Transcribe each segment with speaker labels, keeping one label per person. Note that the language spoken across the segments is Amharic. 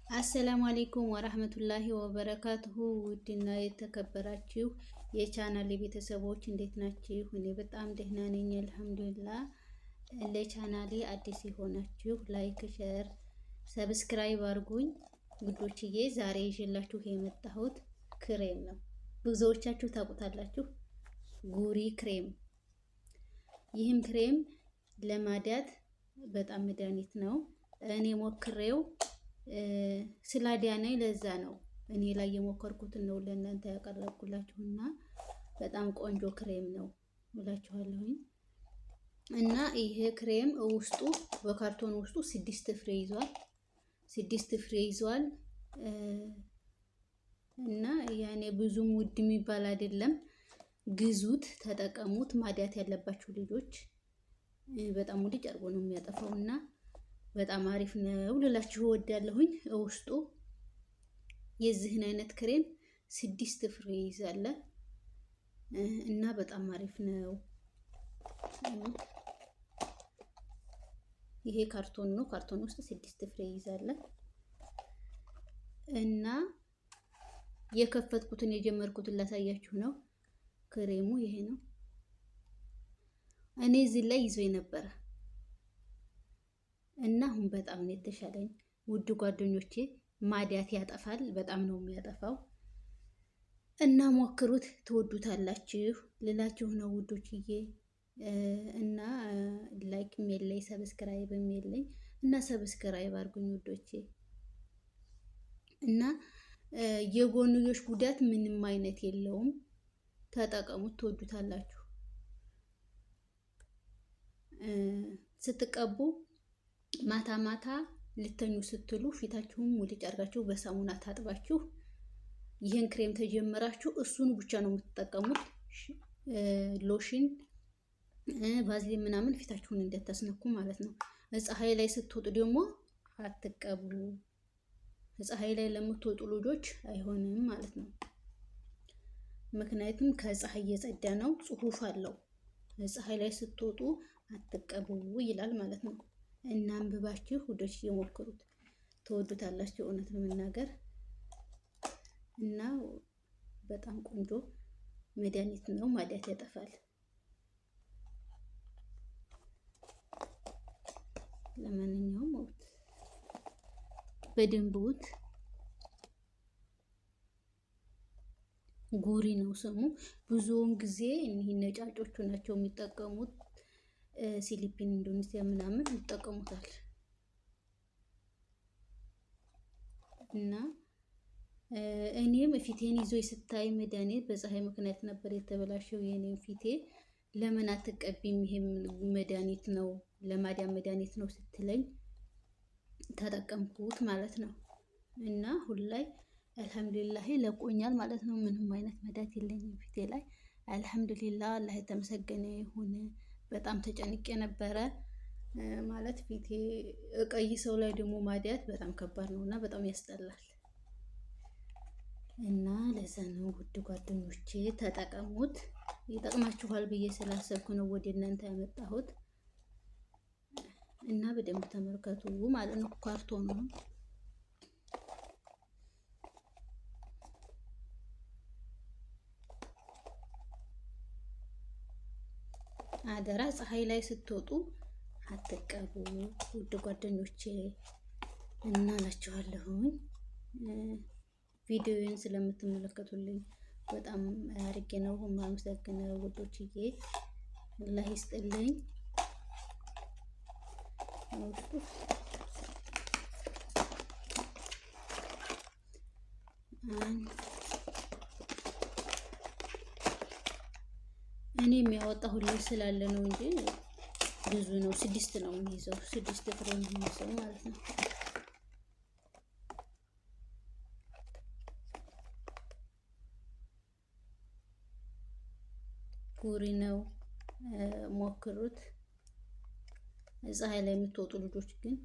Speaker 1: አሰላሙ አሌይኩም ወራህመቱላሂ ወበረካቱሁ። ውድና የተከበራችሁ የቻናል ቤተሰቦች እንዴት ናችሁ? እኔ በጣም ደህና ነኝ አልሐምዱሊላህ። ለቻናሌ አዲስ የሆናችሁ ላይክ፣ ሼር፣ ሰብስክራይብ አድርጉኝ ውዶችዬ። ዛሬ ይዤላችሁ የመጣሁት ክሬም ነው። ብዙዎቻችሁ ታውቁታላችሁ፣ ጉሪ ክሬም። ይህም ክሬም ለማዳት በጣም መድኃኒት ነው። እኔ ሞክሬው ስላዳነኝ ለዛ ነው እኔ ላይ የሞከርኩትን ነው ለእናንተ ያቀረብኩላችሁና በጣም ቆንጆ ክሬም ነው እላችኋለሁኝ። እና ይሄ ክሬም ውስጡ በካርቶን ውስጡ 6 ፍሬ ይዟል። 6 ፍሬ ይዟል እና ያኔ ብዙም ውድ የሚባል አይደለም። ግዙት፣ ተጠቀሙት። ማዳት ያለባችሁ ልጆች በጣም ውድ ጨርጎ ነው የሚያጠፋውና በጣም አሪፍ ነው ልላችሁ እወዳለሁኝ። ውስጡ የዚህን አይነት ክሬም 6 ፍሬ ይዛል እና በጣም አሪፍ ነው። ይሄ ካርቶን ነው። ካርቶን ውስጥ 6 ፍሬ ይዛል እና የከፈትኩትን የጀመርኩትን ላሳያችሁ ነው። ክሬሙ ይሄ ነው። እኔ እዚህ ላይ ይዞ የነበረ እና አሁን በጣም ነው የተሻለኝ ውድ ጓደኞቼ። ማዳት ያጠፋል፣ በጣም ነው የሚያጠፋው እና ሞክሩት፣ ትወዱታላችሁ ልላችሁ ነው ውዶችዬ። እና ላይክም የለኝ ሰብስክራይብም የለኝ እና ሰብስክራይብ አድርጉኝ ውዶቼ። እና የጎንዮሽ ጉዳት ምንም አይነት የለውም። ተጠቀሙት፣ ትወዱታላችሁ። ስትቀቡ ማታ ማታ ልተኙ ስትሉ ፊታችሁን ሙልጭ አድርጋችሁ በሳሙና ታጥባችሁ ይህን ክሬም ተጀመራችሁ እሱን ብቻ ነው የምትጠቀሙት። ሎሽን፣ ቫዝሊን ምናምን ፊታችሁን እንደታስነኩ ማለት ነው። ፀሐይ ላይ ስትወጡ ደግሞ አትቀቡ። ፀሐይ ላይ ለምትወጡ ልጆች አይሆንም ማለት ነው። ምክንያቱም ከፀሐይ የጸዳ ነው፣ ጽሁፍ አለው። ፀሐይ ላይ ስትወጡ አትቀቡ ይላል ማለት ነው። እና አንብባችሁ ውዶች የሞክሩት፣ ትወዱታላችሁ እውነት ለመናገር እና በጣም ቆንጆ መድኃኒት ነው። ማዳት ያጠፋል። ለማንኛውም በደንብውት። ጉሪ ነው ስሙ። ብዙውን ጊዜ እኒህ ነጫጮቹ ናቸው የሚጠቀሙት። ፊሊፒን፣ ኢንዶኔሲያ ምናምን ይጠቀሙታል። እና እኔም ፊቴን ይዞ ስታይ መድኃኒት በፀሐይ ምክንያት ነበር የተበላሸው የኔም ፊቴ። ለምን አትቀቢም? ይሄም መድኃኒት ነው ለማዳን መድኃኒት ነው ስትለኝ ተጠቀምኩት ማለት ነው። እና አሁን ላይ አልሐምዱሊላህ ለቆኛል ማለት ነው። ምንም አይነት መዳት የለኝም ፊቴ ላይ አልሐምዱሊላህ። አላህ የተመሰገነ ይሁን። በጣም ተጨንቄ ነበረ ማለት ፊቴ ቀይ ሰው ላይ ደግሞ ማዳት በጣም ከባድ ነው እና በጣም ያስጠላል። እና ለዛ ነው ውድ ጓደኞቼ ተጠቀሙት፣ ይጠቅማችኋል ብዬ ስላሰብኩ ነው ወደ እናንተ ያመጣሁት። እና በደንብ ተመልከቱ ማለት ነው። ካርቶኑ አደራ ፀሐይ ላይ ስትወጡ አትቀቡ ውድ ጓደኞቼ እና እላችኋለሁኝ። ቪዲዮውን ስለምትመለከቱልኝ በጣም አድርጌ ነው የማመሰግነው ውዶችዬ። አላህ ይስጥልኝ። እኔ የሚያወጣሁልኝ ስላለ ነው እንጂ ብዙ ነው። 6 ነው የሚይዘው፣ 6 ፍሬ ነው የሚይዘው ማለት ነው። ጉሪ ነው፣ ሞክሩት። ፀሐይ ላይ የምትወጡ ልጆች ግን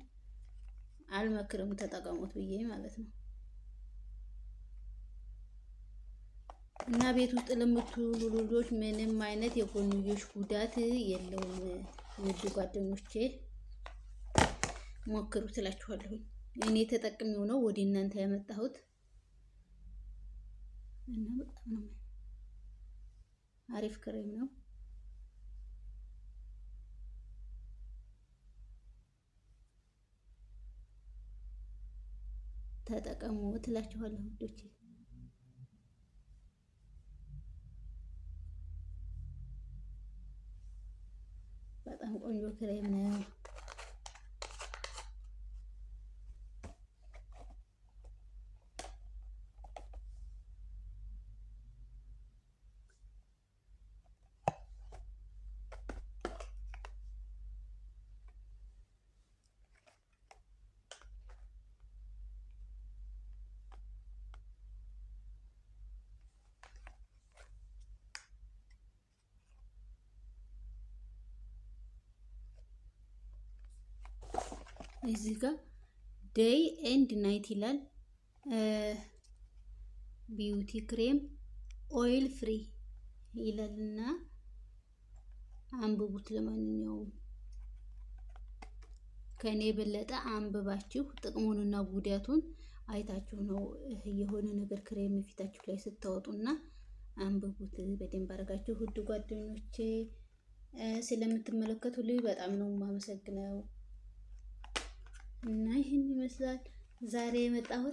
Speaker 1: አልመክርም፣ ተጠቀሙት ብዬ ማለት ነው። እና ቤት ውስጥ ለምትውሉ ልጆች ምንም አይነት የጎንዮሽ ጉዳት የለውም ውድ ጓደኞቼ። ሞክሩት እላችኋለሁ። እኔ ተጠቅሜው ነው ወደ እናንተ ያመጣሁት እና በጣም ነው አሪፍ ክሬም ነው። ተጠቀሙ ትላችኋለሁ ውዶቼ። በጣም ቆንጆ ክሬም ነው። እዚህ ጋር ዴይ ኤንድ ናይት ይላል። ቢዩቲ ክሬም ኦይል ፍሪ ይላልና አንብቡት። ለማንኛውም ከኔ የበለጠ አንብባችሁ ጥቅሙንና ጉዳቱን አይታችሁ ነው የሆነ ነገር ክሬም ፊታችሁ ላይ ስታወጡና አንብቡት በደንብ አድርጋችሁ። ውድ ጓደኞቼ ስለምትመለከቱልኝ በጣም ነው የማመሰግነው። እና ይህን ይመስላል ዛሬ የመጣሁት።